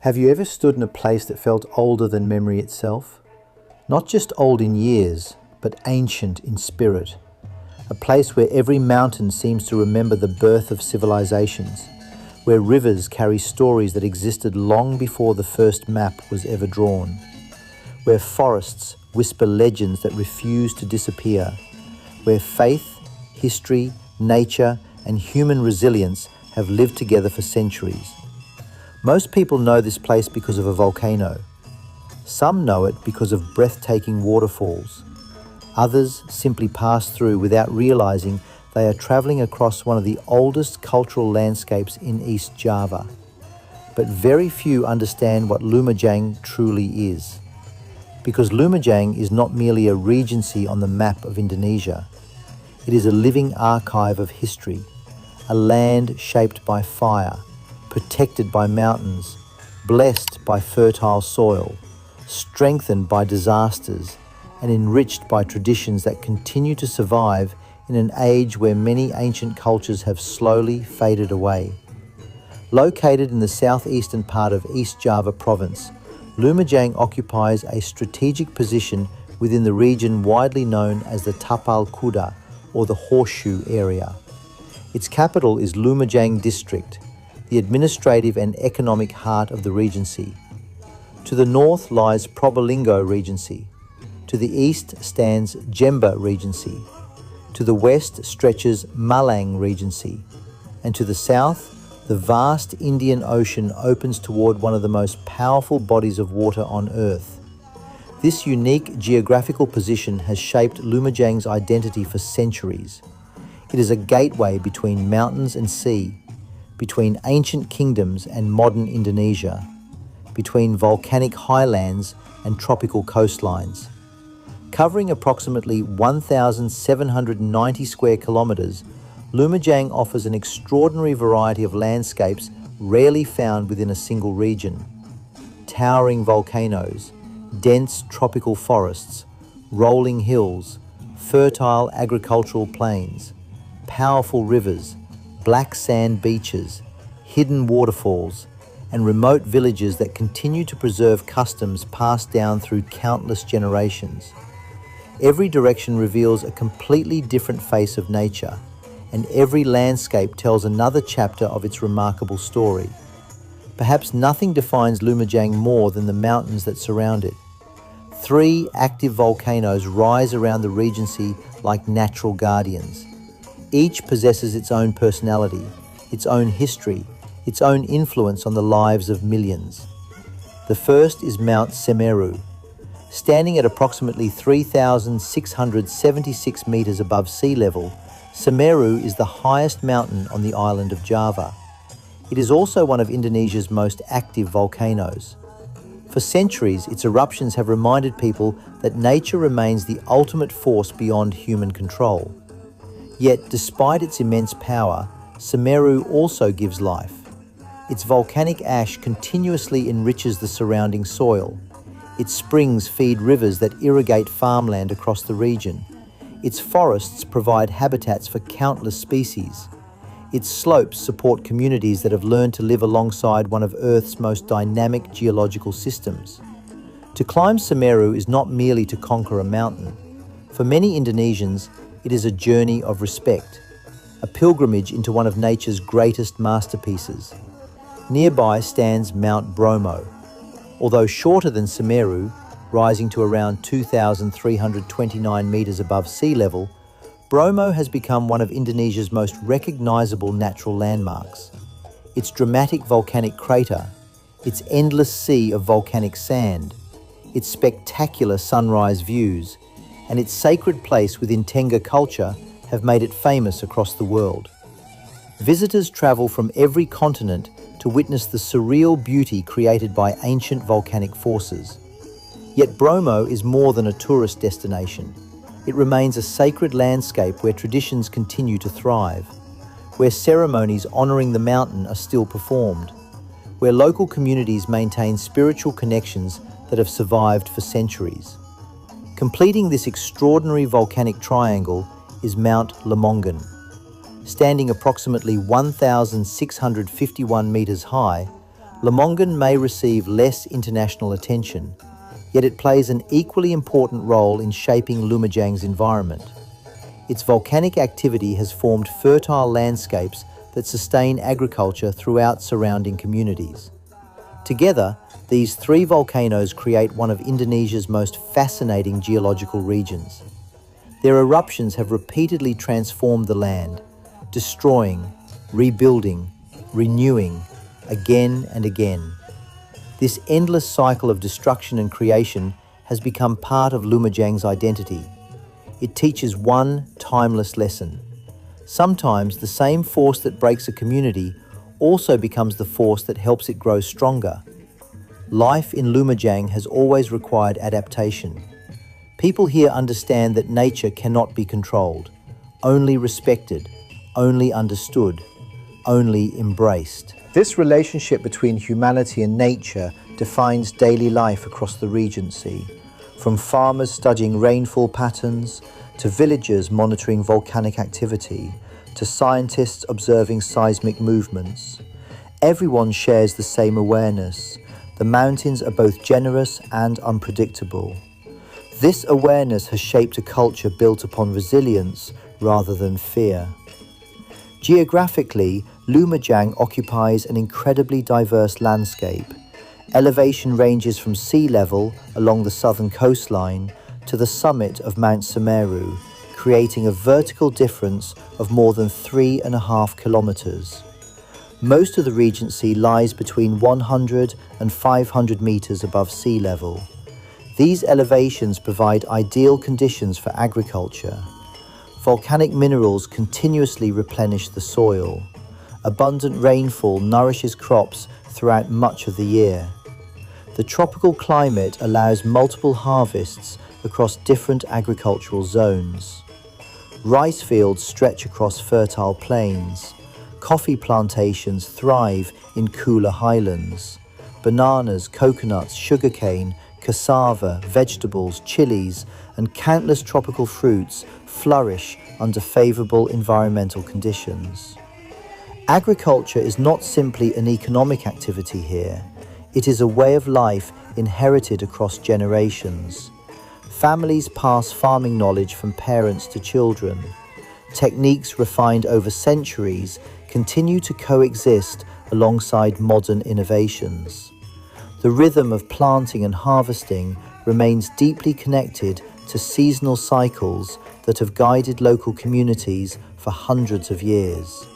Have you ever stood in a place that felt older than memory itself? Not just old in years, but ancient in spirit. A place where every mountain seems to remember the birth of civilizations, where rivers carry stories that existed long before the first map was ever drawn, where forests whisper legends that refuse to disappear, where faith, history, nature, and human resilience have lived together for centuries. Most people know this place because of a volcano. Some know it because of breathtaking waterfalls. Others simply pass through without realizing they are traveling across one of the oldest cultural landscapes in East Java. But very few understand what Lumajang truly is. Because Lumajang is not merely a regency on the map of Indonesia. It is a living archive of history, a land shaped by fire, protected by mountains, blessed by fertile soil, strengthened by disasters, and enriched by traditions that continue to survive in an age where many ancient cultures have slowly faded away. Located in the southeastern part of East Java province, Lumajang occupies a strategic position within the region widely known as the Tapal Kuda, or the Horseshoe area. Its capital is Lumajang district, the administrative and economic heart of the regency. To the north lies Probolinggo Regency. To the east stands Jember Regency. To the west stretches Malang Regency. And to the south, the vast Indian Ocean opens toward one of the most powerful bodies of water on Earth. This unique geographical position has shaped Lumajang's identity for centuries. It is a gateway between mountains and sea, between ancient kingdoms and modern Indonesia, between volcanic highlands and tropical coastlines. Covering approximately 1,790 square kilometres, Lumajang offers an extraordinary variety of landscapes rarely found within a single region. Towering volcanoes, dense tropical forests, rolling hills, fertile agricultural plains, powerful rivers, black sand beaches, hidden waterfalls, and remote villages that continue to preserve customs passed down through countless generations. Every direction reveals a completely different face of nature, and every landscape tells another chapter of its remarkable story. Perhaps nothing defines Lumajang more than the mountains that surround it. 3 active volcanoes rise around the regency like natural guardians. Each possesses its own personality, its own history, its own influence on the lives of millions. The first is Mount Semeru. Standing at approximately 3,676 meters above sea level, Semeru is the highest mountain on the island of Java. It is also one of Indonesia's most active volcanoes. For centuries, its eruptions have reminded people that nature remains the ultimate force beyond human control. Yet, despite its immense power, Semeru also gives life. Its volcanic ash continuously enriches the surrounding soil. Its springs feed rivers that irrigate farmland across the region. Its forests provide habitats for countless species. Its slopes support communities that have learned to live alongside one of Earth's most dynamic geological systems. To climb Semeru is not merely to conquer a mountain. For many Indonesians, it is a journey of respect, a pilgrimage into one of nature's greatest masterpieces. Nearby stands Mount Bromo. Although shorter than Semeru, rising to around 2,329 meters above sea level, Bromo has become one of Indonesia's most recognizable natural landmarks. Its dramatic volcanic crater, its endless sea of volcanic sand, its spectacular sunrise views, and its sacred place within Tengger culture have made it famous across the world. Visitors travel from every continent to witness the surreal beauty created by ancient volcanic forces. Yet Bromo is more than a tourist destination. It remains a sacred landscape where traditions continue to thrive, where ceremonies honoring the mountain are still performed, where local communities maintain spiritual connections that have survived for centuries. Completing this extraordinary volcanic triangle is Mount Lamongan. Standing approximately 1,651 meters high, Lamongan may receive less international attention, yet it plays an equally important role in shaping Lumajang's environment. Its volcanic activity has formed fertile landscapes that sustain agriculture throughout surrounding communities. Together, these three volcanoes create one of Indonesia's most fascinating geological regions. Their eruptions have repeatedly transformed the land, destroying, rebuilding, renewing, again and again. This endless cycle of destruction and creation has become part of Lumajang's identity. It teaches one timeless lesson. Sometimes the same force that breaks a community also becomes the force that helps it grow stronger. Life in Lumajang has always required adaptation. People here understand that nature cannot be controlled, only respected, only understood, only embraced. This relationship between humanity and nature defines daily life across the Regency, from farmers studying rainfall patterns, to villagers monitoring volcanic activity, to scientists observing seismic movements. Everyone shares the same awareness. The mountains are both generous and unpredictable. This awareness has shaped a culture built upon resilience rather than fear. Geographically, Lumajang occupies an incredibly diverse landscape. Elevation ranges from sea level along the southern coastline to the summit of Mount Semeru, creating a vertical difference of more than 3.5 kilometers. Most of the Regency lies between 100 and 500 meters above sea level. These elevations provide ideal conditions for agriculture. Volcanic minerals continuously replenish the soil. Abundant rainfall nourishes crops throughout much of the year. The tropical climate allows multiple harvests across different agricultural zones. Rice fields stretch across fertile plains. Coffee plantations thrive in cooler highlands. Bananas, coconuts, sugarcane, cassava, vegetables, chilies, and countless tropical fruits flourish under favorable environmental conditions. Agriculture is not simply an economic activity here. It is a way of life inherited across generations. Families pass farming knowledge from parents to children. Techniques refined over centuries continue to coexist alongside modern innovations. The rhythm of planting and harvesting remains deeply connected to seasonal cycles that have guided local communities for hundreds of years.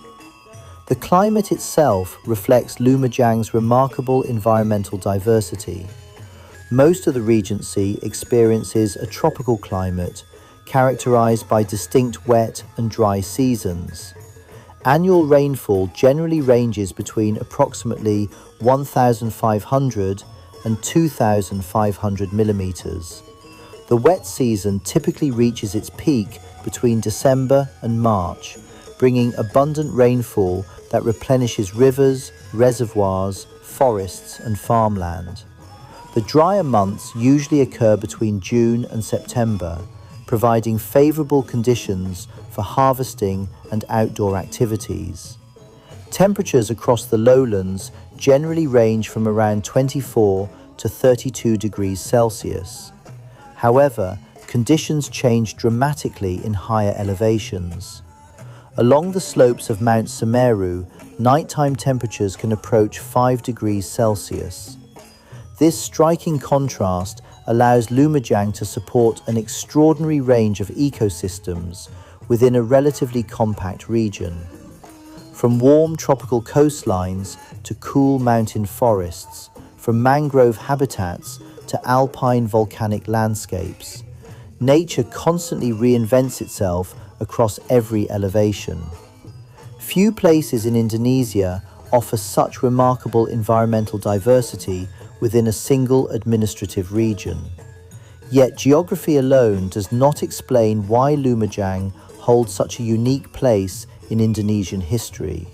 The climate itself reflects Lumajang's remarkable environmental diversity. Most of the Regency experiences a tropical climate characterized by distinct wet and dry seasons. Annual rainfall generally ranges between approximately 1,500 and 2,500 millimeters. The wet season typically reaches its peak between December and March, bringing abundant rainfall that replenishes rivers, reservoirs, forests, and farmland. The drier months usually occur between June and September, providing favorable conditions for harvesting and outdoor activities. Temperatures across the lowlands generally range from around 24 to 32 degrees Celsius. However, conditions change dramatically in higher elevations. Along the slopes of Mount Semeru, nighttime temperatures can approach 5 degrees Celsius. This striking contrast allows Lumajang to support an extraordinary range of ecosystems within a relatively compact region. From warm tropical coastlines to cool mountain forests, from mangrove habitats to alpine volcanic landscapes, nature constantly reinvents itself across every elevation. Few places in Indonesia offer such remarkable environmental diversity within a single administrative region. Yet geography alone does not explain why Lumajang holds such a unique place in Indonesian history.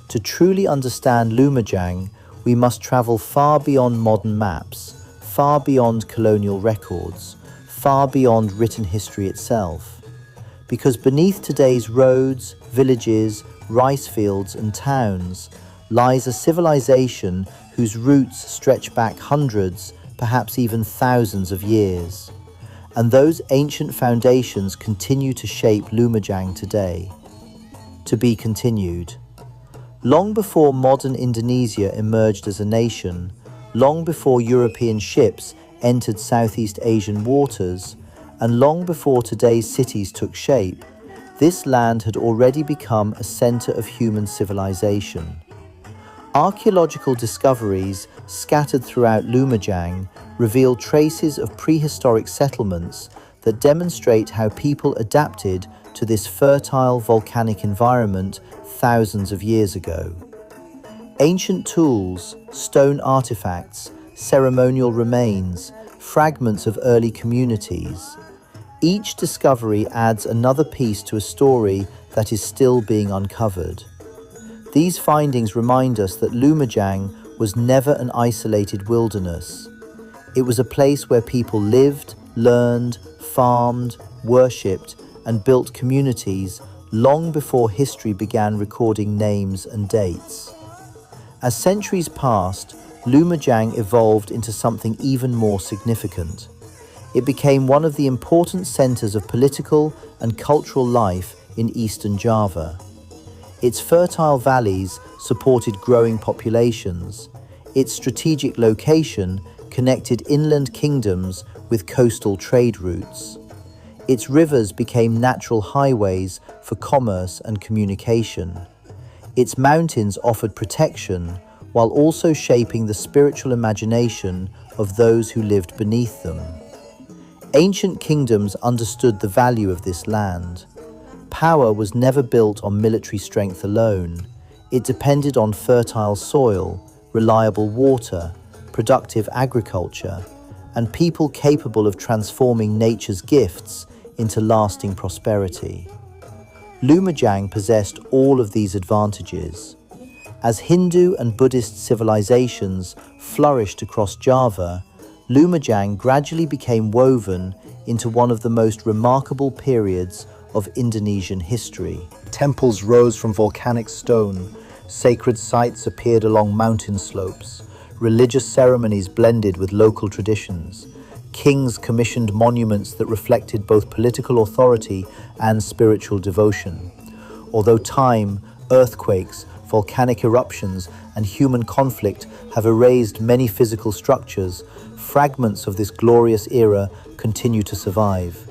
To truly understand Lumajang, we must travel far beyond modern maps, far beyond colonial records, far beyond written history itself. Because beneath today's roads, villages, rice fields and towns lies a civilization whose roots stretch back hundreds, perhaps even thousands of years. And those ancient foundations continue to shape Lumajang today. To be continued. Long before modern Indonesia emerged as a nation, long before European ships entered Southeast Asian waters, and long before today's cities took shape, this land had already become a center of human civilization. Archaeological discoveries scattered throughout Lumajang reveal traces of prehistoric settlements that demonstrate how people adapted to this fertile volcanic environment thousands of years ago. Ancient tools, stone artifacts, ceremonial remains, fragments of early communities. Each discovery adds another piece to a story that is still being uncovered. These findings remind us that Lumajang was never an isolated wilderness. It was a place where people lived, learned, farmed, worshipped, and built communities long before history began recording names and dates. As centuries passed, Lumajang evolved into something even more significant. It became one of the important centers of political and cultural life in eastern Java. Its fertile valleys supported growing populations. Its strategic location connected inland kingdoms with coastal trade routes. Its rivers became natural highways for commerce and communication. Its mountains offered protection while also shaping the spiritual imagination of those who lived beneath them. Ancient kingdoms understood the value of this land. Power was never built on military strength alone. It depended on fertile soil, reliable water, productive agriculture, and people capable of transforming nature's gifts into lasting prosperity. Lumajang possessed all of these advantages. As Hindu and Buddhist civilizations flourished across Java, Lumajang gradually became woven into one of the most remarkable periods of Indonesian history. Temples rose from volcanic stone, sacred sites appeared along mountain slopes, religious ceremonies blended with local traditions. Kings commissioned monuments that reflected both political authority and spiritual devotion. Although time, earthquakes, volcanic eruptions, and human conflict have erased many physical structures, fragments of this glorious era continue to survive.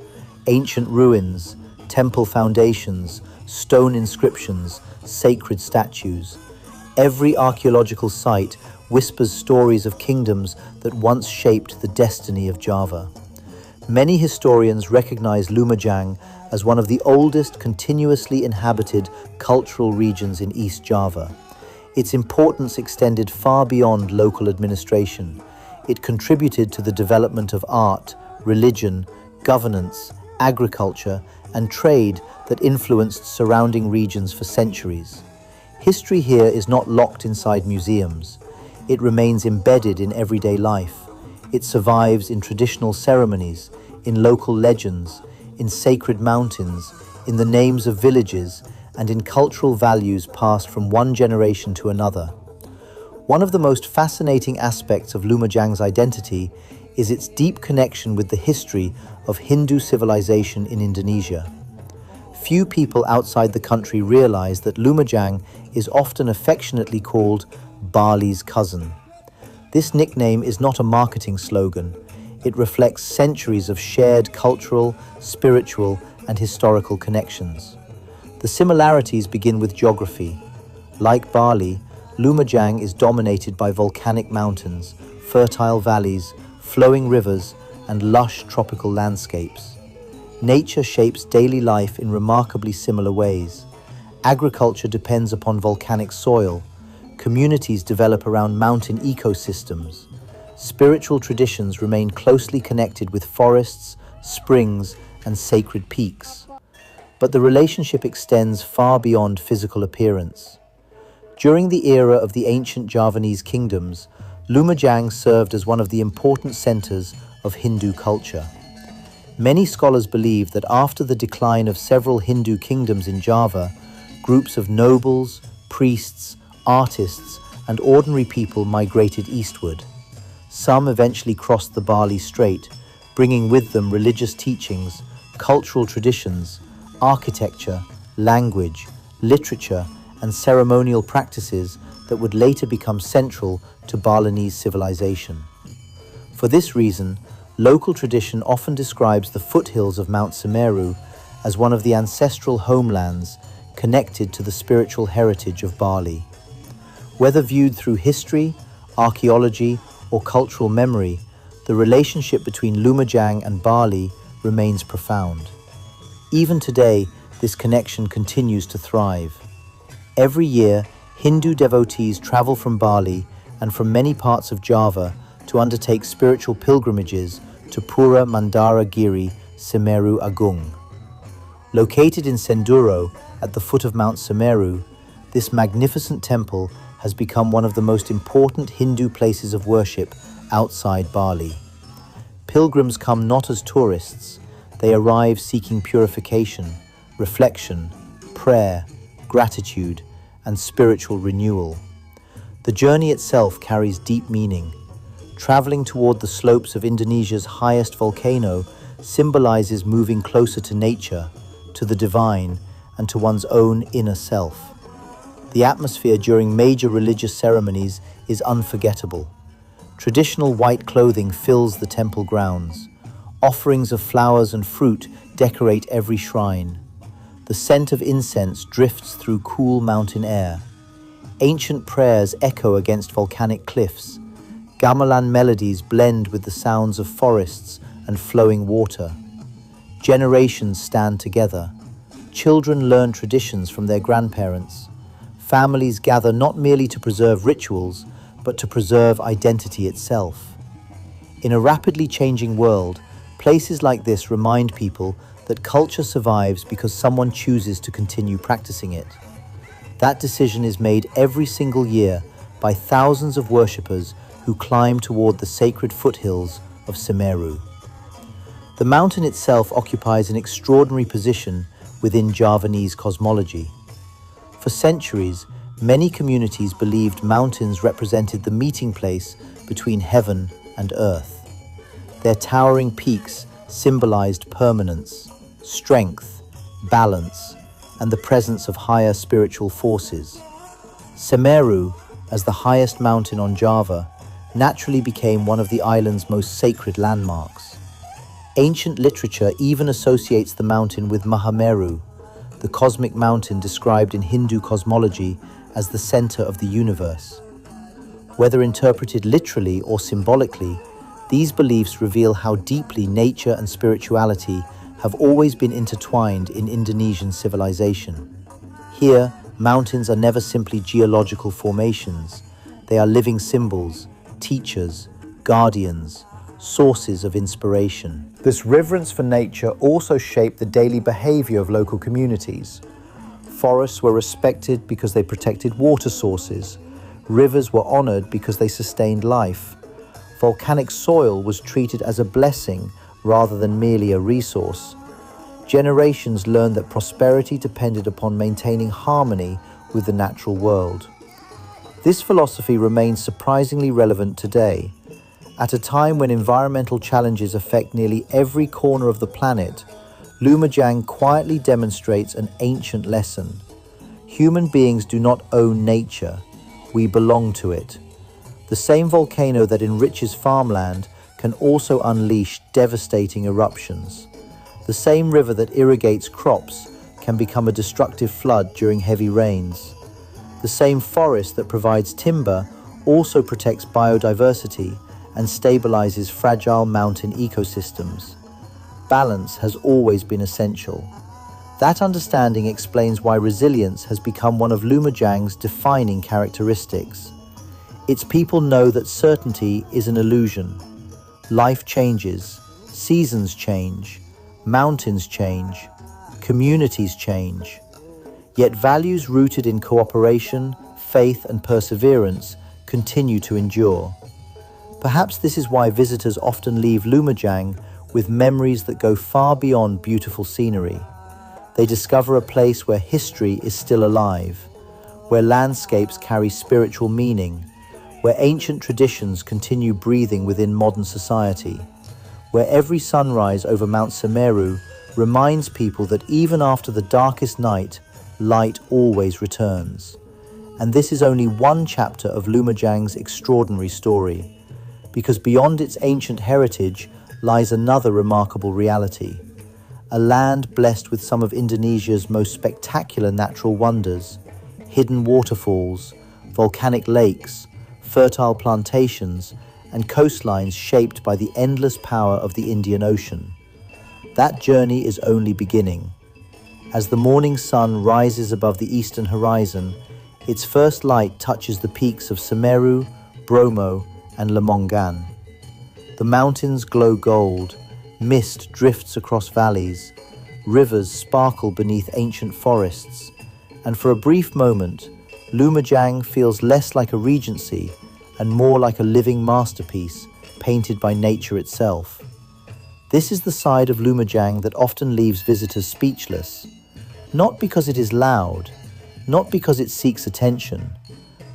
Ancient ruins, temple foundations, stone inscriptions, sacred statues. Every archaeological site whispers stories of kingdoms that once shaped the destiny of Java. Many historians recognize Lumajang as one of the oldest continuously inhabited cultural regions in East Java. Its importance extended far beyond local administration. It contributed to the development of art, religion, governance, agriculture, and trade that influenced surrounding regions for centuries. History here is not locked inside museums. It remains embedded in everyday life. It survives in traditional ceremonies, in local legends, in sacred mountains, in the names of villages, and in cultural values passed from one generation to another. One of the most fascinating aspects of Lumajang's identity is its deep connection with the history of Hindu civilization in Indonesia. Few people outside the country realize that Lumajang is often affectionately called Bali's cousin. This nickname is not a marketing slogan. It reflects centuries of shared cultural, spiritual, and historical connections. The similarities begin with geography. Like Bali, Lumajang is dominated by volcanic mountains, fertile valleys, flowing rivers, and lush tropical landscapes. Nature shapes daily life in remarkably similar ways. Agriculture depends upon volcanic soil. Communities develop around mountain ecosystems. Spiritual traditions remain closely connected with forests, springs, and sacred peaks. But the relationship extends far beyond physical appearance. During the era of the ancient Javanese kingdoms, Lumajang served as one of the important centers of Hindu culture. Many scholars believe that after the decline of several Hindu kingdoms in Java, groups of nobles, priests, artists, and ordinary people migrated eastward. Some eventually crossed the Bali Strait, bringing with them religious teachings, cultural traditions, architecture, language, literature, and ceremonial practices that would later become central to Balinese civilization. For this reason, local tradition often describes the foothills of Mount Semeru as one of the ancestral homelands connected to the spiritual heritage of Bali. Whether viewed through history, archaeology, or cultural memory, the relationship between Lumajang and Bali remains profound. Even today, this connection continues to thrive. Every year, Hindu devotees travel from Bali and from many parts of Java to undertake spiritual pilgrimages to Pura Mandara Giri Semeru Agung. Located in Senduro, at the foot of Mount Semeru, this magnificent temple has become one of the most important Hindu places of worship outside Bali. Pilgrims come not as tourists, they arrive seeking purification, reflection, prayer, gratitude, and spiritual renewal. The journey itself carries deep meaning. Traveling toward the slopes of Indonesia's highest volcano symbolizes moving closer to nature, to the divine, and to one's own inner self. The atmosphere during major religious ceremonies is unforgettable. Traditional white clothing fills the temple grounds. Offerings of flowers and fruit decorate every shrine. The scent of incense drifts through cool mountain air. Ancient prayers echo against volcanic cliffs. Gamelan melodies blend with the sounds of forests and flowing water. Generations stand together. Children learn traditions from their grandparents. Families gather not merely to preserve rituals, but to preserve identity itself. In a rapidly changing world, places like this remind people that culture survives because someone chooses to continue practicing it. That decision is made every single year by thousands of worshippers who climb toward the sacred foothills of Semeru. The mountain itself occupies an extraordinary position within Javanese cosmology. For centuries, many communities believed mountains represented the meeting place between heaven and earth. Their towering peaks symbolized permanence, strength, balance, and the presence of higher spiritual forces. Semeru, as the highest mountain on Java, naturally became one of the island's most sacred landmarks. Ancient literature even associates the mountain with Mahameru, the cosmic mountain described in Hindu cosmology as the center of the universe. Whether interpreted literally or symbolically, these beliefs reveal how deeply nature and spirituality have always been intertwined in Indonesian civilization. Here, mountains are never simply geological formations. They are living symbols, teachers, guardians, sources of inspiration. This reverence for nature also shaped the daily behavior of local communities. Forests were respected because they protected water sources. Rivers were honored because they sustained life. Volcanic soil was treated as a blessing rather than merely a resource. Generations learned that prosperity depended upon maintaining harmony with the natural world. This philosophy remains surprisingly relevant today. At a time when environmental challenges affect nearly every corner of the planet, Lumajang quietly demonstrates an ancient lesson. Human beings do not own nature, we belong to it. The same volcano that enriches farmland can also unleash devastating eruptions. The same river that irrigates crops can become a destructive flood during heavy rains. The same forest that provides timber also protects biodiversity and stabilizes fragile mountain ecosystems. Balance has always been essential. That understanding explains why resilience has become one of Lumajang's defining characteristics. Its people know that certainty is an illusion. Life changes, seasons change, mountains change, communities change. Yet values rooted in cooperation, faith, and perseverance continue to endure. Perhaps this is why visitors often leave Lumajang with memories that go far beyond beautiful scenery. They discover a place where history is still alive, where landscapes carry spiritual meaning, where ancient traditions continue breathing within modern society, where every sunrise over Mount Semeru reminds people that even after the darkest night, light always returns. And this is only one chapter of Lumajang's extraordinary story, because beyond its ancient heritage lies another remarkable reality. A land blessed with some of Indonesia's most spectacular natural wonders, hidden waterfalls, volcanic lakes, fertile plantations, and coastlines shaped by the endless power of the Indian Ocean. That journey is only beginning. As the morning sun rises above the eastern horizon, its first light touches the peaks of Semeru, Bromo, and Lumajang. The mountains glow gold, mist drifts across valleys, rivers sparkle beneath ancient forests, and for a brief moment, Lumajang feels less like a regency and more like a living masterpiece painted by nature itself. This is the side of Lumajang that often leaves visitors speechless, not because it is loud, not because it seeks attention,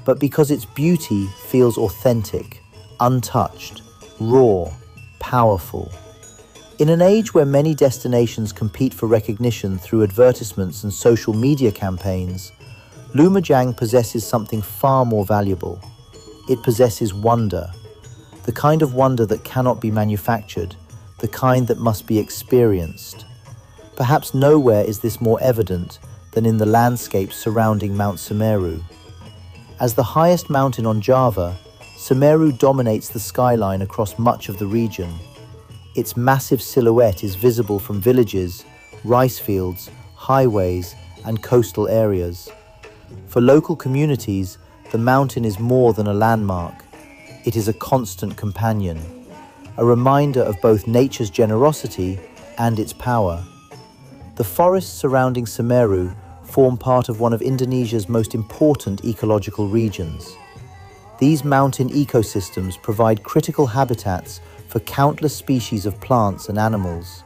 but because its beauty feels authentic, untouched, raw, powerful. In an age where many destinations compete for recognition through advertisements and social media campaigns, Lumajang possesses something far more valuable. It possesses wonder, the kind of wonder that cannot be manufactured, the kind that must be experienced. Perhaps nowhere is this more evident than in the landscapes surrounding Mount Semeru. As the highest mountain on Java, Semeru dominates the skyline across much of the region. Its massive silhouette is visible from villages, rice fields, highways, and coastal areas. For local communities, the mountain is more than a landmark. It is a constant companion, a reminder of both nature's generosity and its power. The forests surrounding Semeru form part of one of Indonesia's most important ecological regions. These mountain ecosystems provide critical habitats for countless species of plants and animals.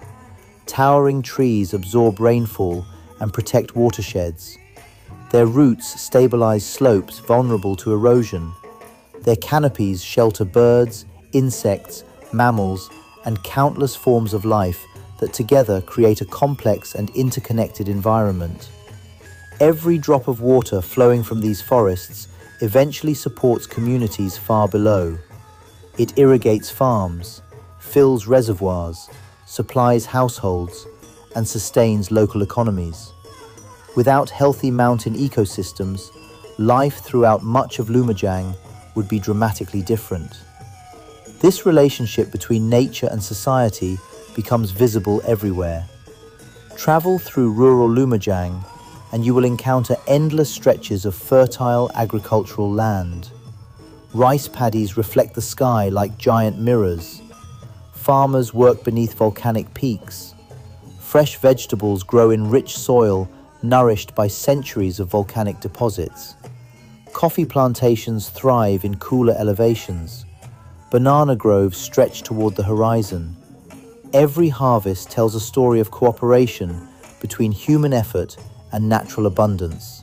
Towering trees absorb rainfall and protect watersheds. Their roots stabilize slopes vulnerable to erosion. Their canopies shelter birds, insects, mammals, and countless forms of life that together create a complex and interconnected environment. Every drop of water flowing from these forests eventually supports communities far below. It irrigates farms, fills reservoirs, supplies households, and sustains local economies. Without healthy mountain ecosystems, life throughout much of Lumajang would be dramatically different. This relationship between nature and society becomes visible everywhere. Travel through rural Lumajang and you will encounter endless stretches of fertile agricultural land. Rice paddies reflect the sky like giant mirrors. Farmers work beneath volcanic peaks. Fresh vegetables grow in rich soil nourished by centuries of volcanic deposits. Coffee plantations thrive in cooler elevations. Banana groves stretch toward the horizon. Every harvest tells a story of cooperation between human effort and natural abundance.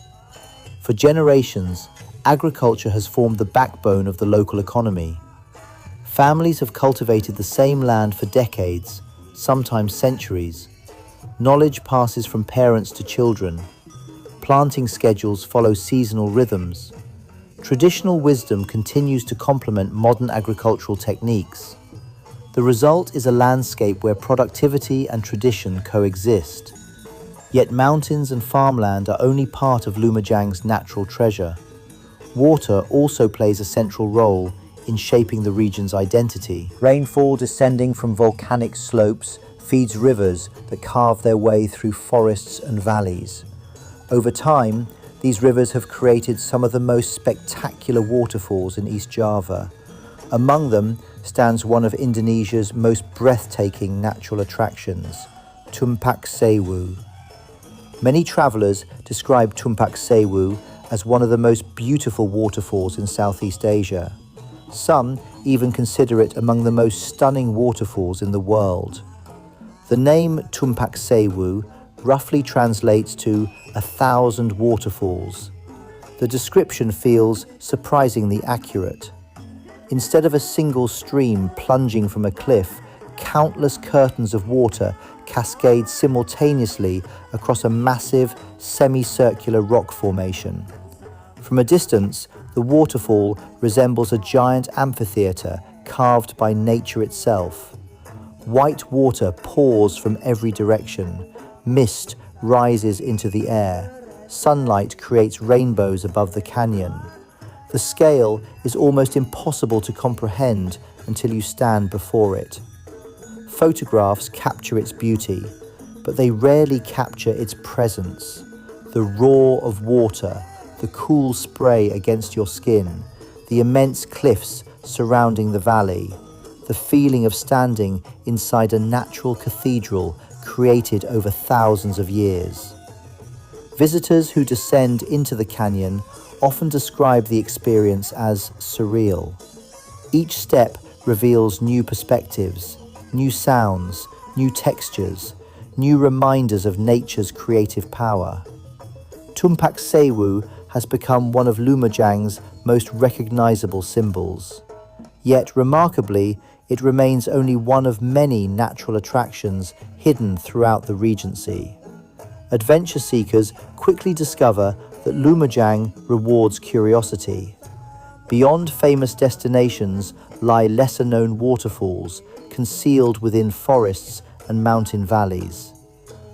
For generations, agriculture has formed the backbone of the local economy. Families have cultivated the same land for decades, sometimes centuries. Knowledge passes from parents to children. Planting schedules follow seasonal rhythms. Traditional wisdom continues to complement modern agricultural techniques. The result is a landscape where productivity and tradition coexist. Yet mountains and farmland are only part of Lumajang's natural treasure. Water also plays a central role in shaping the region's identity. Rainfall descending from volcanic slopes feeds rivers that carve their way through forests and valleys. Over time, these rivers have created some of the most spectacular waterfalls in East Java. Among them stands one of Indonesia's most breathtaking natural attractions, Tumpak Sewu. Many travelers describe Tumpak Sewu as one of the most beautiful waterfalls in Southeast Asia. Some even consider it among the most stunning waterfalls in the world. The name Tumpak Sewu roughly translates to 1,000 waterfalls. the description feels surprisingly accurate. Instead of a single stream plunging from a cliff, countless curtains of water cascade simultaneously across a massive, semicircular rock formation. From a distance, the waterfall resembles a giant amphitheater carved by nature itself. White water pours from every direction, mist rises into the air, sunlight creates rainbows above the canyon. The scale is almost impossible to comprehend until you stand before it. Photographs capture its beauty, but they rarely capture its presence. The roar of water, the cool spray against your skin, the immense cliffs surrounding the valley, the feeling of standing inside a natural cathedral created over thousands of years. Visitors who descend into the canyon often describe the experience as surreal. Each step reveals new perspectives, new sounds, new textures, new reminders of nature's creative power. Tumpak Sewu has become one of Lumajang's most recognizable symbols. Yet, remarkably, it remains only one of many natural attractions hidden throughout the Regency. Adventure seekers quickly discover that Lumajang rewards curiosity. Beyond famous destinations lie lesser-known waterfalls concealed within forests and mountain valleys.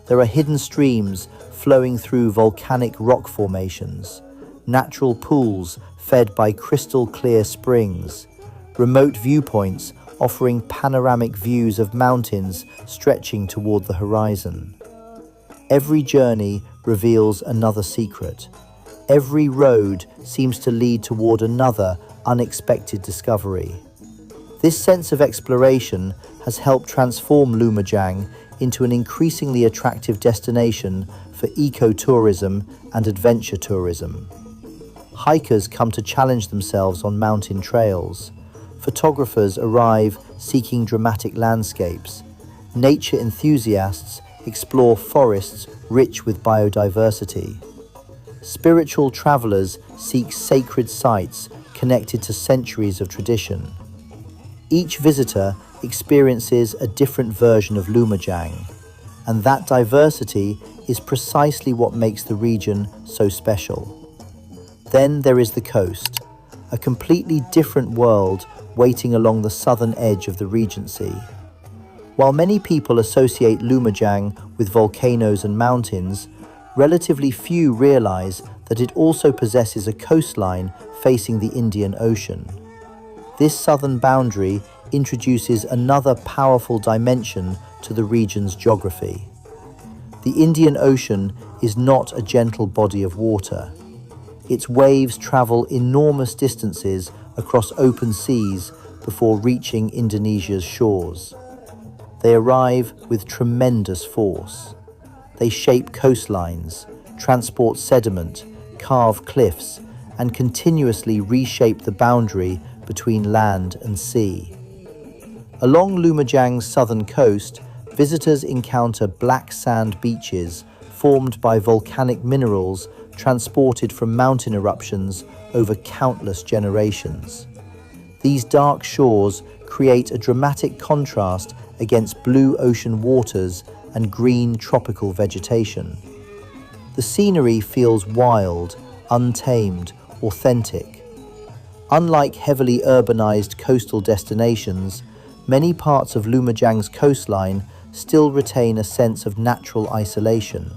There are hidden streams flowing through volcanic rock formations, natural pools fed by crystal-clear springs, remote viewpoints offering panoramic views of mountains stretching toward the horizon. Every journey reveals another secret. Every road seems to lead toward another unexpected discovery. This sense of exploration has helped transform Lumajang into an increasingly attractive destination for ecotourism and adventure tourism. Hikers come to challenge themselves on mountain trails. Photographers arrive seeking dramatic landscapes. Nature enthusiasts explore forests rich with biodiversity. Spiritual travelers seek sacred sites connected to centuries of tradition. Each visitor experiences a different version of Lumajang, and that diversity is precisely what makes the region so special. Then there is the coast, a completely different world waiting along the southern edge of the Regency. While many people associate Lumajang with volcanoes and mountains, relatively few realize that it also possesses a coastline facing the Indian Ocean. This southern boundary introduces another powerful dimension to the region's geography. The Indian Ocean is not a gentle body of water. Its waves travel enormous distances across open seas before reaching Indonesia's shores. They arrive with tremendous force. They shape coastlines, transport sediment, carve cliffs, and continuously reshape the boundary between land and sea. Along Lumajang's southern coast, visitors encounter black sand beaches formed by volcanic minerals transported from mountain eruptions over countless generations. These dark shores create a dramatic contrast against blue ocean waters and green tropical vegetation. The scenery feels wild, untamed, authentic. Unlike heavily urbanized coastal destinations, many parts of Lumajang's coastline still retain a sense of natural isolation.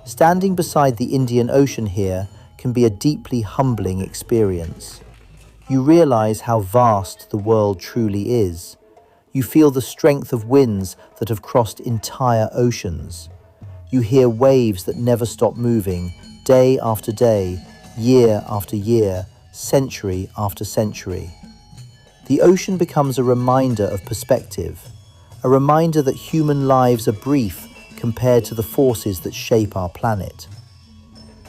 Standing beside the Indian Ocean here can be a deeply humbling experience. You realize how vast the world truly is. You feel the strength of winds that have crossed entire oceans. You hear waves that never stop moving, day after day, year after year, century after century. The ocean becomes a reminder of perspective, a reminder that human lives are brief compared to the forces that shape our planet.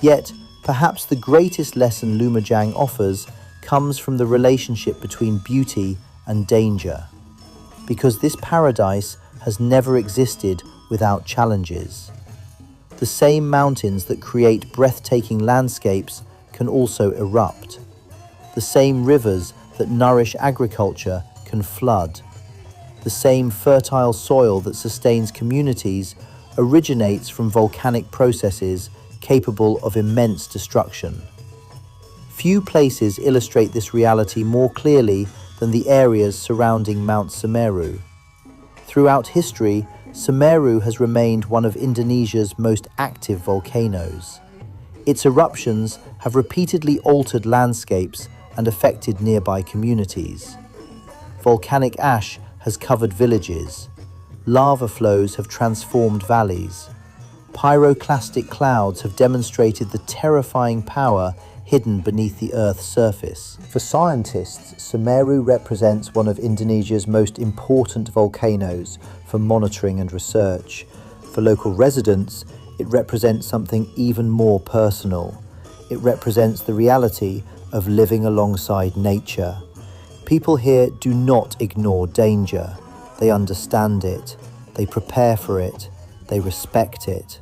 Yet, perhaps the greatest lesson Lumajang offers comes from the relationship between beauty and danger, because this paradise has never existed without challenges. The same mountains that create breathtaking landscapes can also erupt. The same rivers that nourish agriculture can flood. The same fertile soil that sustains communities originates from volcanic processes capable of immense destruction. Few places illustrate this reality more clearly than the areas surrounding Mount Semeru. Throughout history, Semeru has remained one of Indonesia's most active volcanoes. Its eruptions have repeatedly altered landscapes and affected nearby communities. Volcanic ash has covered villages. Lava flows have transformed valleys. Pyroclastic clouds have demonstrated the terrifying power hidden beneath the Earth's surface. For scientists, Semeru represents one of Indonesia's most important volcanoes for monitoring and research. For local residents, it represents something even more personal. It represents the reality of living alongside nature. People here do not ignore danger. They understand it. They prepare for it. They respect it.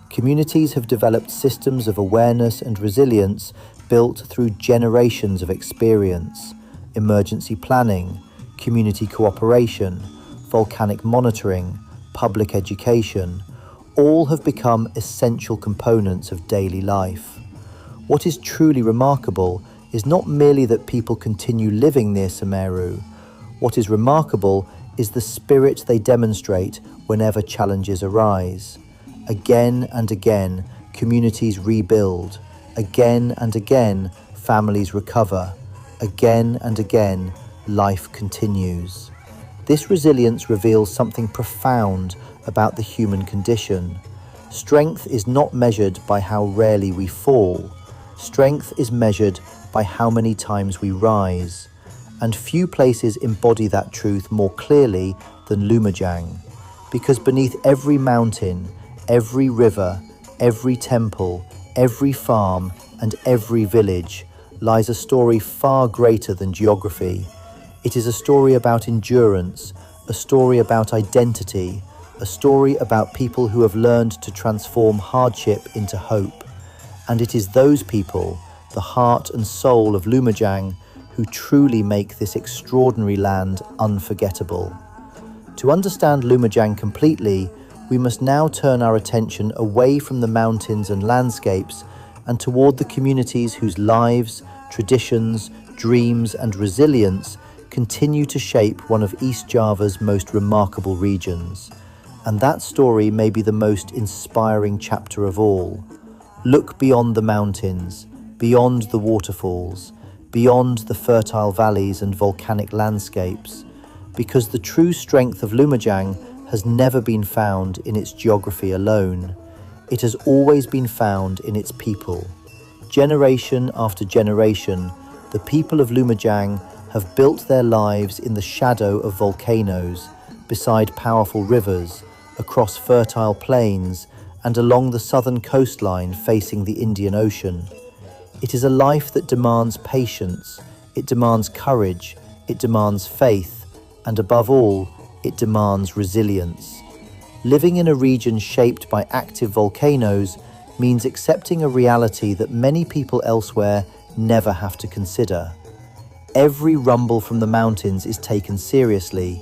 Communities have developed systems of awareness and resilience built through generations of experience. Emergency planning, community cooperation, volcanic monitoring, public education, all have become essential components of daily life. What is truly remarkable is not merely that people continue living near Semeru. What is remarkable is the spirit they demonstrate whenever challenges arise. Again and again, communities rebuild. Again and again, families recover. Again and again, life continues. This resilience reveals something profound about the human condition. Strength is not measured by how rarely we fall. Strength is measured by how many times we rise. And few places embody that truth more clearly than Lumajang. Because beneath every mountain, every river, every temple, every farm, and every village lies a story far greater than geography. It is a story about endurance, a story about identity, a story about people who have learned to transform hardship into hope. And it is those people, the heart and soul of Lumajang, who truly make this extraordinary land unforgettable. To understand Lumajang completely, we must now turn our attention away from the mountains and landscapes and toward the communities whose lives, traditions, dreams, and resilience continue to shape one of East Java's most remarkable regions. And that story may be the most inspiring chapter of all. Look beyond the mountains, beyond the waterfalls, beyond the fertile valleys and volcanic landscapes, because the true strength of Lumajang has never been found in its geography alone. It has always been found in its people. Generation after generation, the people of Lumajang have built their lives in the shadow of volcanoes, beside powerful rivers, across fertile plains, and along the southern coastline facing the Indian Ocean. It is a life that demands patience, it demands courage, it demands faith, and above all, it demands resilience. Living in a region shaped by active volcanoes means accepting a reality that many people elsewhere never have to consider. Every rumble from the mountains is taken seriously.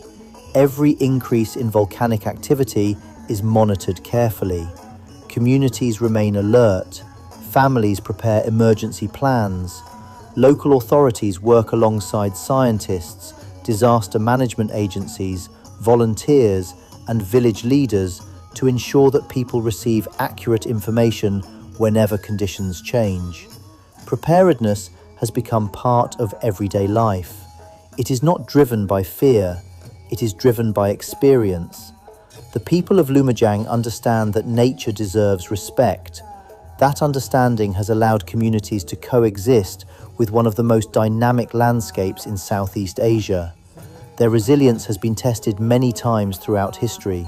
Every increase in volcanic activity is monitored carefully. Communities remain alert. Families prepare emergency plans. Local authorities work alongside scientists, disaster management agencies, volunteers, and village leaders to ensure that people receive accurate information whenever conditions change. Preparedness has become part of everyday life. It is not driven by fear, it is driven by experience. The people of Lumajang understand that nature deserves respect. That understanding has allowed communities to coexist with one of the most dynamic landscapes in Southeast Asia. Their resilience has been tested many times throughout history.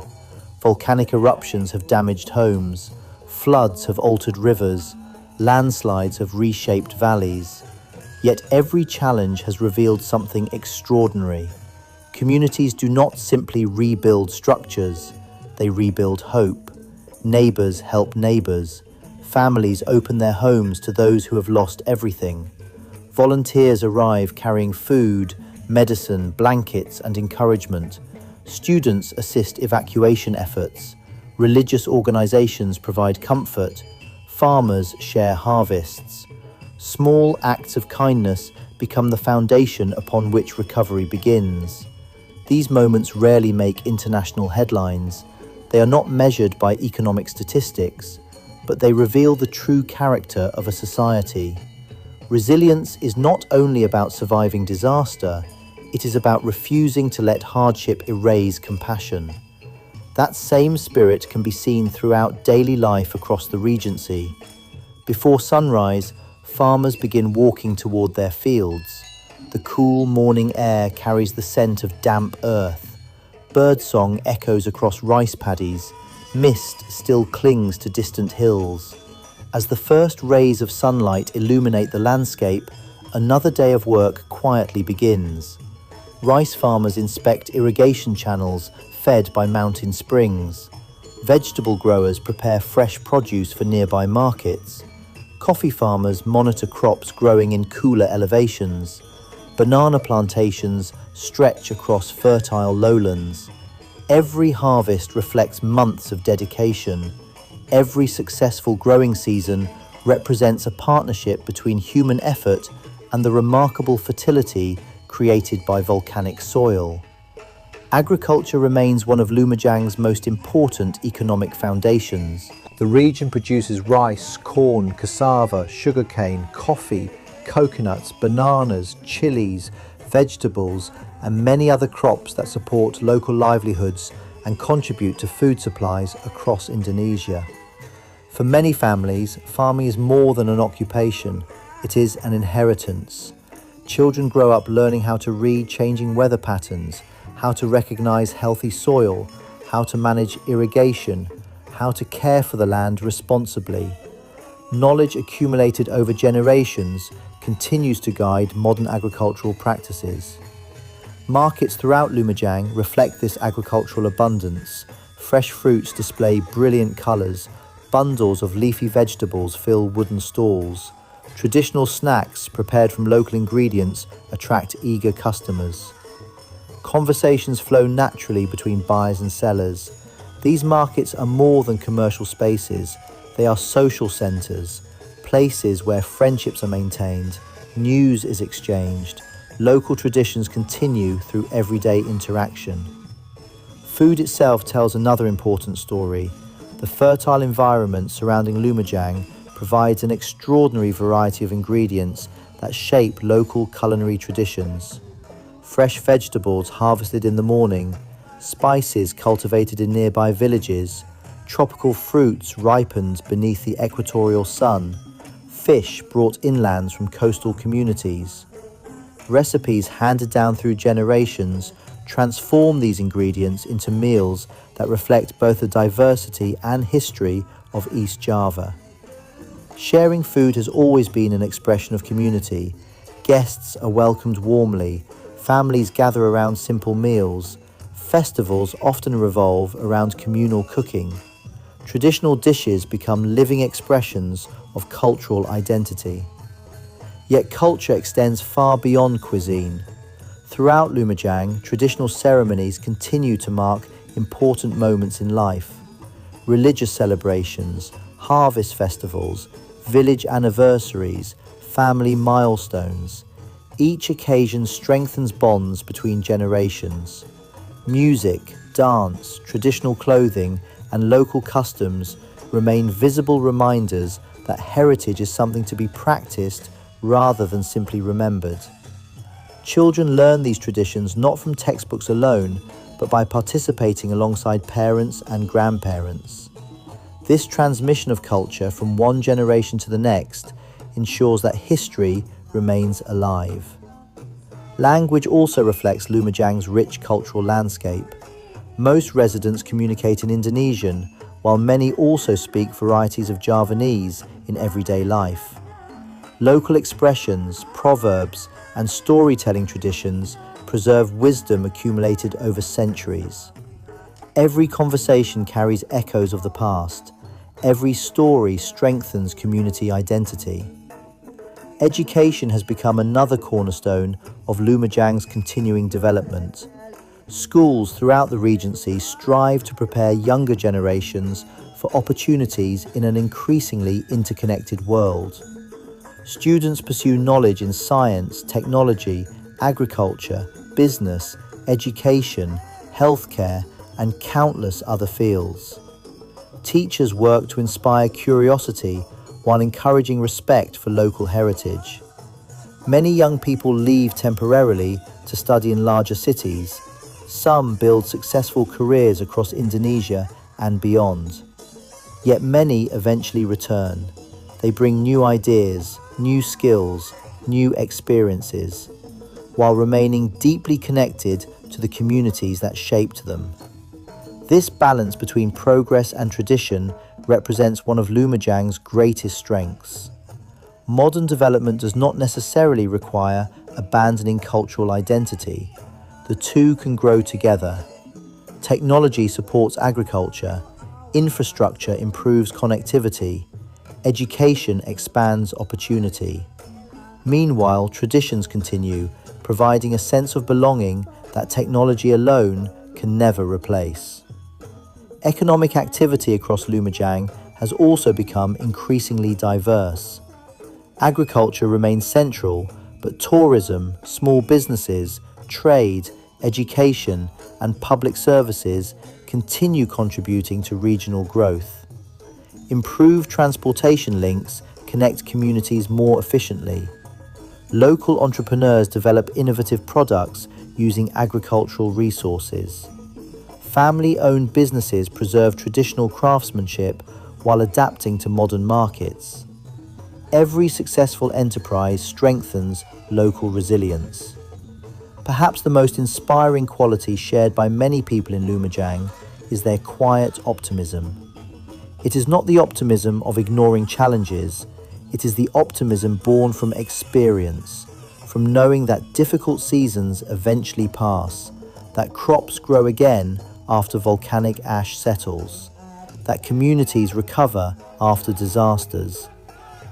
Volcanic eruptions have damaged homes, floods have altered rivers, landslides have reshaped valleys. Yet every challenge has revealed something extraordinary. Communities do not simply rebuild structures, they rebuild hope. Neighbors help neighbors. Families open their homes to those who have lost everything. Volunteers arrive carrying food, medicine, blankets, and encouragement. Students assist evacuation efforts. Religious organizations provide comfort. Farmers share harvests. Small acts of kindness become the foundation upon which recovery begins. These moments rarely make international headlines. They are not measured by economic statistics, but they reveal the true character of a society. Resilience is not only about surviving disaster, it is about refusing to let hardship erase compassion. That same spirit can be seen throughout daily life across the Regency. Before sunrise, farmers begin walking toward their fields. The cool morning air carries the scent of damp earth. Birdsong echoes across rice paddies. Mist still clings to distant hills. As the first rays of sunlight illuminate the landscape, another day of work quietly begins. Rice farmers inspect irrigation channels fed by mountain springs. Vegetable growers prepare fresh produce for nearby markets. Coffee farmers monitor crops growing in cooler elevations. Banana plantations stretch across fertile lowlands. Every harvest reflects months of dedication. Every successful growing season represents a partnership between human effort and the remarkable fertility created by volcanic soil. Agriculture remains one of Lumajang's most important economic foundations. The region produces rice, corn, cassava, sugarcane, coffee, coconuts, bananas, chilies, vegetables, and many other crops that support local livelihoods and contribute to food supplies across Indonesia. For many families, farming is more than an occupation, it is an inheritance. Children grow up learning how to read changing weather patterns, how to recognize healthy soil, how to manage irrigation, how to care for the land responsibly. Knowledge accumulated over generations continues to guide modern agricultural practices. Markets throughout Lumajang reflect this agricultural abundance. Fresh fruits display brilliant colours. Bundles of leafy vegetables fill wooden stalls. Traditional snacks prepared from local ingredients attract eager customers. Conversations flow naturally between buyers and sellers. These markets are more than commercial spaces. They are social centres, places where friendships are maintained, news is exchanged, local traditions continue through everyday interaction. Food itself tells another important story. The fertile environment surrounding Lumajang provides an extraordinary variety of ingredients that shape local culinary traditions. Fresh vegetables harvested in the morning, spices cultivated in nearby villages, tropical fruits ripened beneath the equatorial sun, fish brought inland from coastal communities. Recipes handed down through generations transform these ingredients into meals that reflect both the diversity and history of East Java. Sharing food has always been an expression of community. Guests are welcomed warmly, families gather around simple meals, festivals often revolve around communal cooking. Traditional dishes become living expressions of cultural identity. Yet culture extends far beyond cuisine. Throughout Lumajang, traditional ceremonies continue to mark important moments in life. Religious celebrations, harvest festivals, village anniversaries, family milestones. Each occasion strengthens bonds between generations. Music, dance, traditional clothing, and local customs remain visible reminders that heritage is something to be practiced rather than simply remembered. Children learn these traditions not from textbooks alone, but by participating alongside parents and grandparents. This transmission of culture from one generation to the next ensures that history remains alive. Language also reflects Lumajang's rich cultural landscape. Most residents communicate in Indonesian, while many also speak varieties of Javanese in everyday life. Local expressions, proverbs, and storytelling traditions preserve wisdom accumulated over centuries. Every conversation carries echoes of the past. Every story strengthens community identity. Education has become another cornerstone of Lumajang's continuing development. Schools throughout the Regency strive to prepare younger generations for opportunities in an increasingly interconnected world. Students pursue knowledge in science, technology, agriculture, business, education, healthcare, and countless other fields. Teachers work to inspire curiosity while encouraging respect for local heritage. Many young people leave temporarily to study in larger cities. Some build successful careers across Indonesia and beyond. Yet many eventually return. They bring new ideas, new skills, new experiences, while remaining deeply connected to the communities that shaped them. This balance between progress and tradition represents one of Lumajang's greatest strengths. Modern development does not necessarily require abandoning cultural identity. The two can grow together. Technology supports agriculture, infrastructure improves connectivity, education expands opportunity. Meanwhile, traditions continue, providing a sense of belonging that technology alone can never replace. Economic activity across Lumajang has also become increasingly diverse. Agriculture remains central, but tourism, small businesses, trade, education, and public services continue contributing to regional growth. Improved transportation links connect communities more efficiently. Local entrepreneurs develop innovative products using agricultural resources. Family-owned businesses preserve traditional craftsmanship while adapting to modern markets. Every successful enterprise strengthens local resilience. Perhaps the most inspiring quality shared by many people in Lumajang is their quiet optimism. It is not the optimism of ignoring challenges, it is the optimism born from experience, from knowing that difficult seasons eventually pass, that crops grow again after volcanic ash settles, that communities recover after disasters,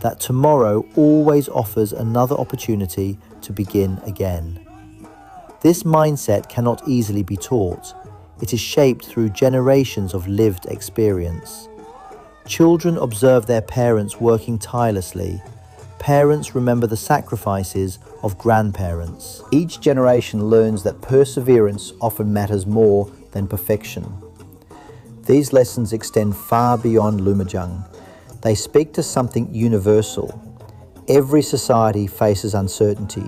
that tomorrow always offers another opportunity to begin again. This mindset cannot easily be taught. It is shaped through generations of lived experience. Children observe their parents working tirelessly. Parents remember the sacrifices of grandparents. Each generation learns that perseverance often matters more than perfection. These lessons extend far beyond Lumajang. They speak to something universal. Every society faces uncertainty.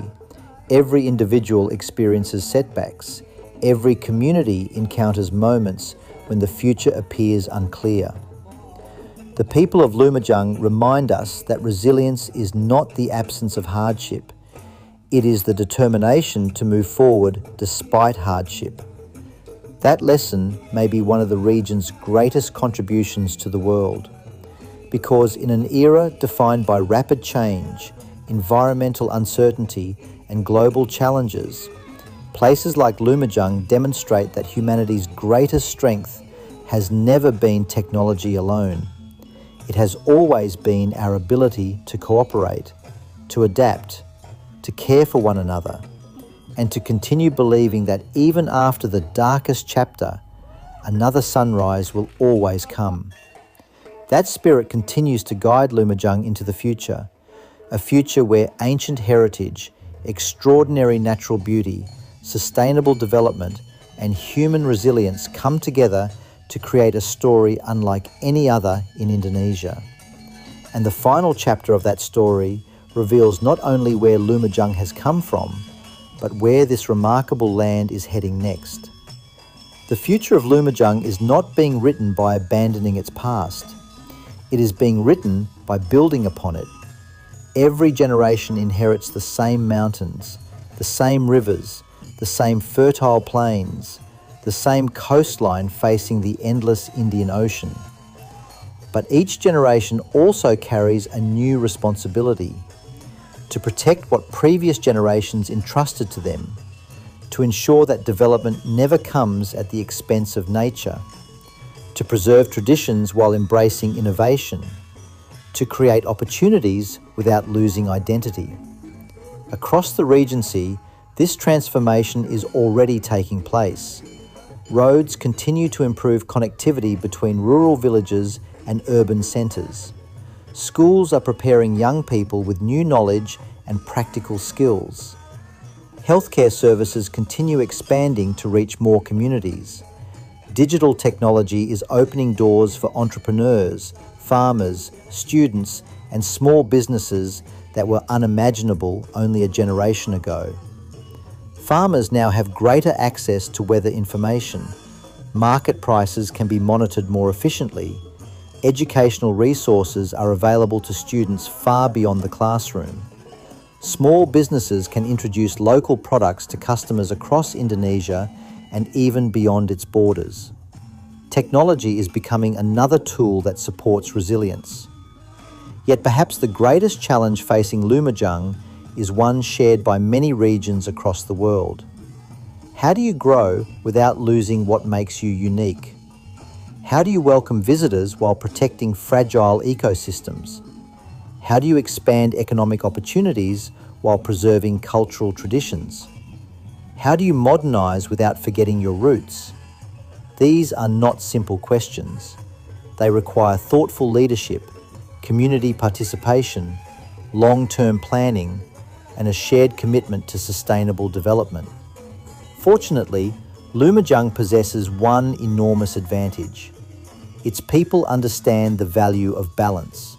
Every individual experiences setbacks. Every community encounters moments when the future appears unclear. The people of Lumajang remind us that resilience is not the absence of hardship. It is the determination to move forward despite hardship. That lesson may be one of the region's greatest contributions to the world, because in an era defined by rapid change, environmental uncertainty, and global challenges, places like Lumajang demonstrate that humanity's greatest strength has never been technology alone. It has always been our ability to cooperate, to adapt, to care for one another, and to continue believing that even after the darkest chapter, another sunrise will always come. That spirit continues to guide Lumajang into the future, a future where ancient heritage, extraordinary natural beauty, sustainable development, and human resilience come together to create a story unlike any other in Indonesia. And the final chapter of that story reveals not only where Lumajang has come from, but where this remarkable land is heading next. The future of Lumajang is not being written by abandoning its past. It is being written by building upon it. Every generation inherits the same mountains, the same rivers, the same fertile plains, the same coastline facing the endless Indian Ocean. But each generation also carries a new responsibility: to protect what previous generations entrusted to them, to ensure that development never comes at the expense of nature, to preserve traditions while embracing innovation, to create opportunities without losing identity. Across the Regency, this transformation is already taking place. Roads continue to improve connectivity between rural villages and urban centres. Schools are preparing young people with new knowledge and practical skills. Healthcare services continue expanding to reach more communities. Digital technology is opening doors for entrepreneurs, farmers, students, and small businesses that were unimaginable only a generation ago. Farmers now have greater access to weather information. Market prices can be monitored more efficiently. Educational resources are available to students far beyond the classroom. Small businesses can introduce local products to customers across Indonesia and even beyond its borders. Technology is becoming another tool that supports resilience. Yet perhaps the greatest challenge facing Lumajang is one shared by many regions across the world. How do you grow without losing what makes you unique? How do you welcome visitors while protecting fragile ecosystems? How do you expand economic opportunities while preserving cultural traditions? How do you modernize without forgetting your roots? These are not simple questions. They require thoughtful leadership, community participation, long-term planning, and a shared commitment to sustainable development. Fortunately, Lumajang possesses one enormous advantage. Its people understand the value of balance.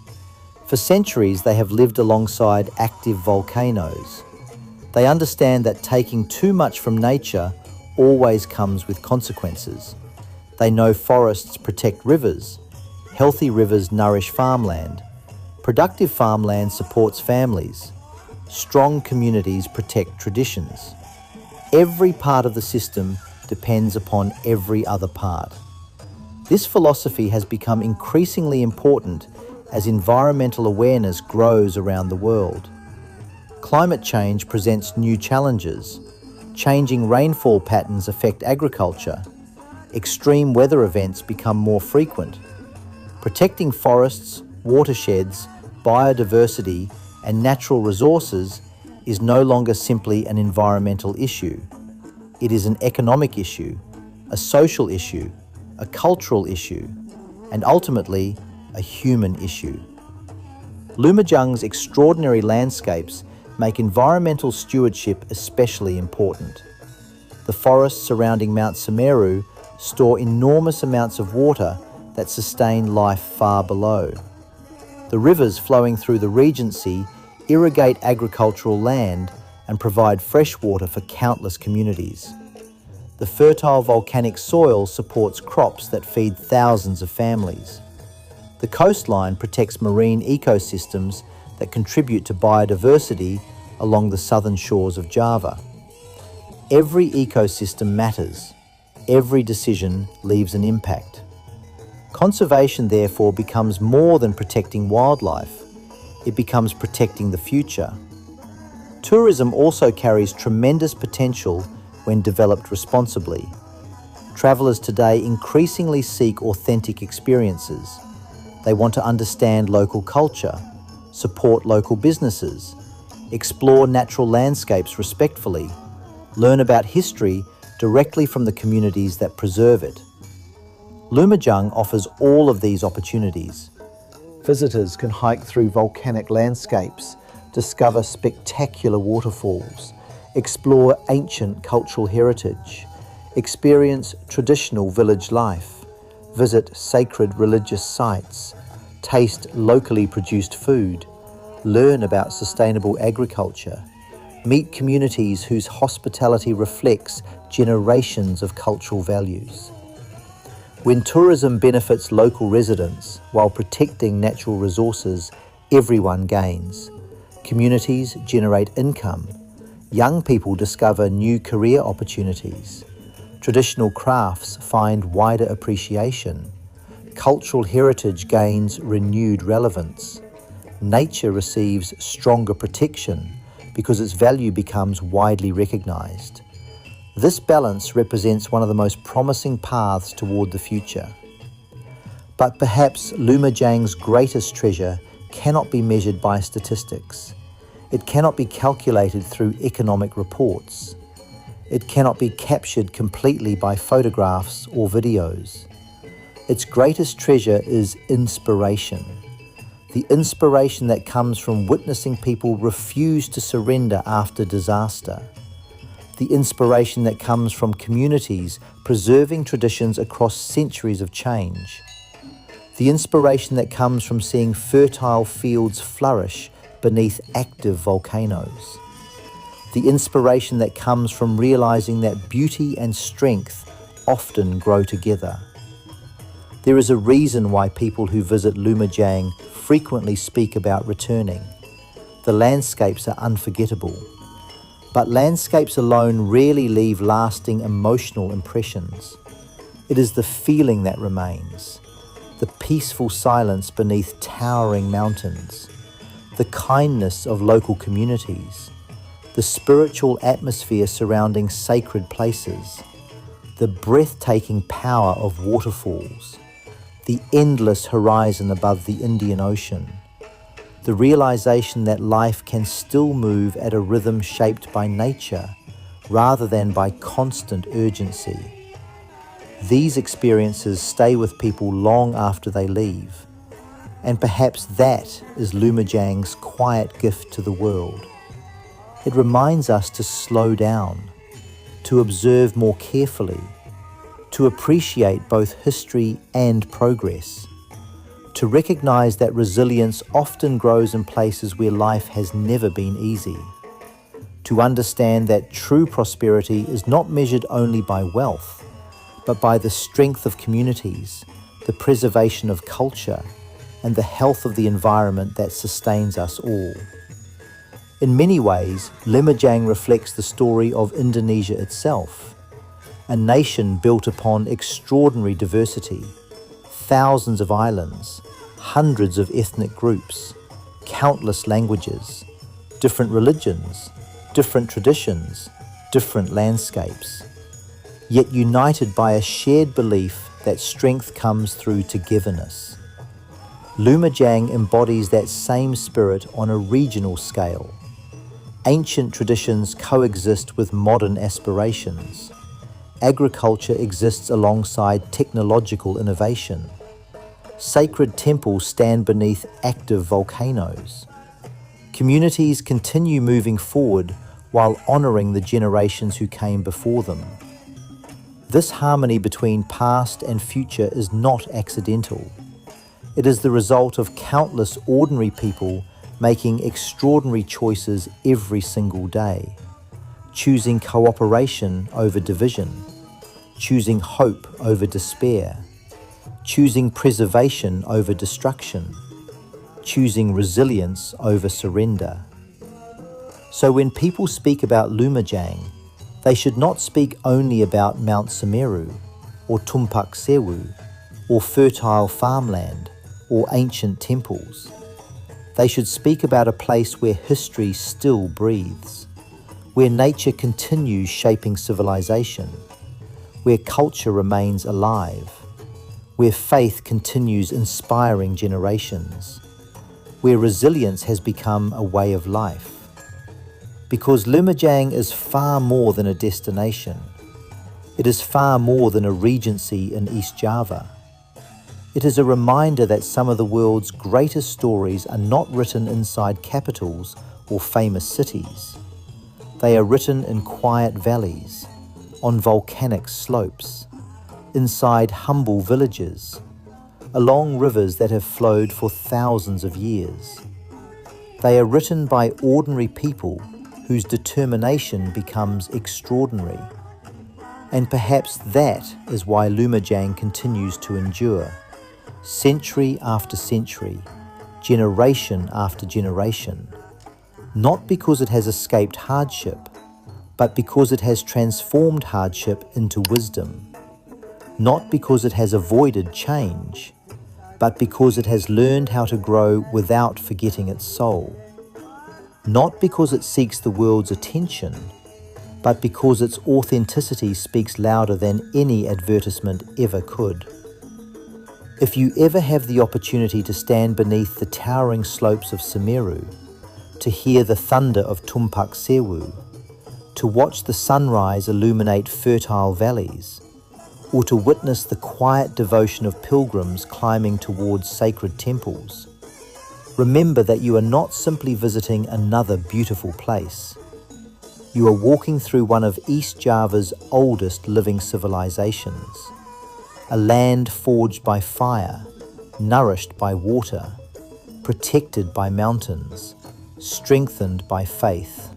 For centuries, they have lived alongside active volcanoes. They understand that taking too much from nature always comes with consequences. They know forests protect rivers. Healthy rivers nourish farmland. Productive farmland supports families. Strong communities protect traditions. Every part of the system depends upon every other part. This philosophy has become increasingly important as environmental awareness grows around the world. Climate change presents new challenges. Changing rainfall patterns affect agriculture. Extreme weather events become more frequent. Protecting forests, watersheds, biodiversity, and natural resources is no longer simply an environmental issue. It is an economic issue, a social issue, a cultural issue, and ultimately, a human issue. Lumajang's extraordinary landscapes make environmental stewardship especially important. The forests surrounding Mount Semeru store enormous amounts of water that sustain life far below. The rivers flowing through the Regency irrigate agricultural land and provide fresh water for countless communities. The fertile volcanic soil supports crops that feed thousands of families. The coastline protects marine ecosystems that contribute to biodiversity along the southern shores of Java. Every ecosystem matters. Every decision leaves an impact. Conservation, therefore, becomes more than protecting wildlife. It becomes protecting the future. Tourism also carries tremendous potential when developed responsibly. Travellers today increasingly seek authentic experiences. They want to understand local culture, support local businesses, explore natural landscapes respectfully, learn about history directly from the communities that preserve it. Lumajang offers all of these opportunities. Visitors can hike through volcanic landscapes, discover spectacular waterfalls, explore ancient cultural heritage, experience traditional village life, visit sacred religious sites, taste locally produced food, learn about sustainable agriculture, meet communities whose hospitality reflects generations of cultural values. When tourism benefits local residents while protecting natural resources, everyone gains. Communities generate income. Young people discover new career opportunities. Traditional crafts find wider appreciation. Cultural heritage gains renewed relevance. Nature receives stronger protection because its value becomes widely recognised. This balance represents one of the most promising paths toward the future. But perhaps Lumajang's greatest treasure cannot be measured by statistics. It cannot be calculated through economic reports. It cannot be captured completely by photographs or videos. Its greatest treasure is inspiration. The inspiration that comes from witnessing people refuse to surrender after disaster. The inspiration that comes from communities preserving traditions across centuries of change. The inspiration that comes from seeing fertile fields flourish beneath active volcanoes. The inspiration that comes from realizing that beauty and strength often grow together. There is a reason why people who visit Lumajang frequently speak about returning. The landscapes are unforgettable. But landscapes alone rarely leave lasting emotional impressions. It is the feeling that remains. The peaceful silence beneath towering mountains, the kindness of local communities, the spiritual atmosphere surrounding sacred places, the breathtaking power of waterfalls, the endless horizon above the Indian Ocean, the realization that life can still move at a rhythm shaped by nature rather than by constant urgency. These experiences stay with people long after they leave, and perhaps that is Lumajang's quiet gift to the world. It reminds us to slow down, to observe more carefully, to appreciate both history and progress, to recognize that resilience often grows in places where life has never been easy, to understand that true prosperity is not measured only by wealth, but by the strength of communities, the preservation of culture, and the health of the environment that sustains us all. In many ways, Lumajang reflects the story of Indonesia itself, a nation built upon extraordinary diversity, thousands of islands, hundreds of ethnic groups, countless languages, different religions, different traditions, different landscapes, yet united by a shared belief that strength comes through togetherness. Lumajang embodies that same spirit on a regional scale. Ancient traditions coexist with modern aspirations. Agriculture exists alongside technological innovation. Sacred temples stand beneath active volcanoes. Communities continue moving forward while honoring the generations who came before them. This harmony between past and future is not accidental. It is the result of countless ordinary people making extraordinary choices every single day, choosing cooperation over division, choosing hope over despair, choosing preservation over destruction, choosing resilience over surrender. So when people speak about Lumajang, they should not speak only about Mount Semeru, or Tumpak Sewu, or fertile farmland, or ancient temples. They should speak about a place where history still breathes, where nature continues shaping civilization, where culture remains alive, where faith continues inspiring generations, where resilience has become a way of life. Because Lumajang is far more than a destination. It is far more than a regency in East Java. It is a reminder that some of the world's greatest stories are not written inside capitals or famous cities. They are written in quiet valleys, on volcanic slopes, inside humble villages, along rivers that have flowed for thousands of years. They are written by ordinary people whose determination becomes extraordinary. And perhaps that is why Lumajang continues to endure, century after century, generation after generation, not because it has escaped hardship, but because it has transformed hardship into wisdom, not because it has avoided change, but because it has learned how to grow without forgetting its soul. Not because it seeks the world's attention, but because its authenticity speaks louder than any advertisement ever could. If you ever have the opportunity to stand beneath the towering slopes of Semeru, to hear the thunder of Tumpak Sewu, to watch the sunrise illuminate fertile valleys, or to witness the quiet devotion of pilgrims climbing towards sacred temples, remember that you are not simply visiting another beautiful place. You are walking through one of East Java's oldest living civilizations, a land forged by fire, nourished by water, protected by mountains, strengthened by faith.